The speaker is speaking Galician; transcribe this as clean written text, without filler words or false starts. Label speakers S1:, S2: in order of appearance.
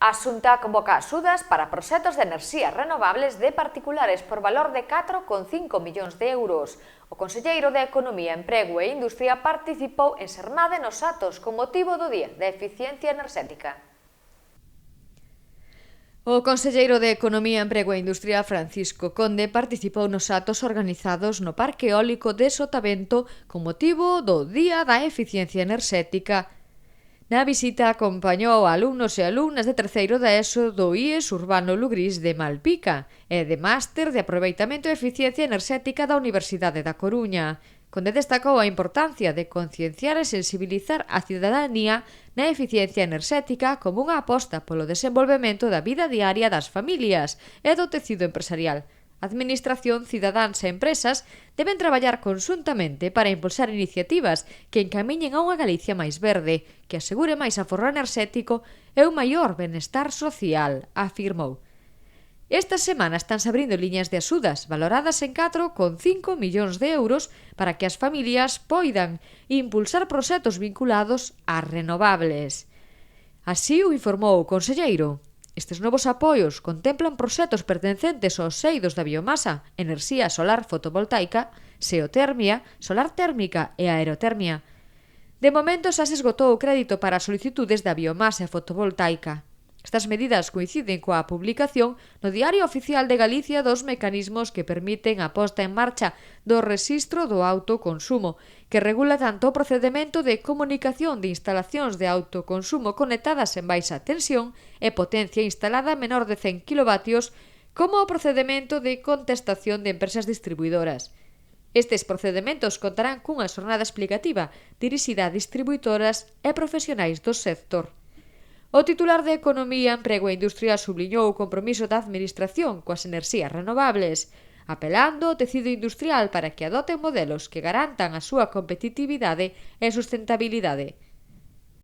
S1: A Xunta convoca axudas para proxectos de enerxías renovables de particulares por valor de 4,5 millóns de euros. O conselleiro de Economía, Emprego e Industria participou en Sermade nos atos con motivo do Día da Eficiencia Enerxética. O conselleiro de Economía, Emprego e Industria, Francisco Conde, participou nos atos organizados no Parque Eólico de Sotavento con motivo do Día da Eficiencia Enerxética. Na visita acompañou a alumnos e alumnas de terceiro da ESO do IES Urbano Lugrís de Malpica e de Máster de Aproveitamento e Eficiencia Enerxética da Universidade da Coruña, onde destacou a importancia de concienciar e sensibilizar a cidadanía na eficiencia enerxética como unha aposta polo desenvolvemento da vida diaria das familias e do tecido empresarial. Administración, cidadáns e empresas deben traballar conxuntamente para impulsar iniciativas que encamiñen a unha Galicia máis verde, que asegure máis aforro enerxético e un maior benestar social, afirmou. Esta semana estánse abrindo liñas de axudas valoradas en 4,5 millóns de euros para que as familias poidan impulsar proxectos vinculados ás renovables. Así o informou o conselleiro. Estes novos apoios contemplan proxectos pertencentes aos eidos da biomasa, enerxía solar fotovoltaica, xeotermia, solar térmica e aerotermia. De momento xa se esgotou o crédito para as solicitudes da biomasa fotovoltaica. Estas medidas coinciden coa publicación no Diario Oficial de Galicia dos mecanismos que permiten a posta en marcha do Rexistro do Autoconsumo, que regula tanto o procedemento de comunicación de instalacións de autoconsumo conectadas en baixa tensión e potencia instalada menor de 100 kW, como o procedemento de contestación de empresas distribuidoras. Estes procedementos contarán cunha xornada explicativa dirixida a distribuidoras e profesionais do sector. O titular de Economía, Emprego e Industria subliñou o compromiso da Administración coas enerxías renovables, apelando ao tecido industrial para que adoten modelos que garantan a súa competitividade e sustentabilidade.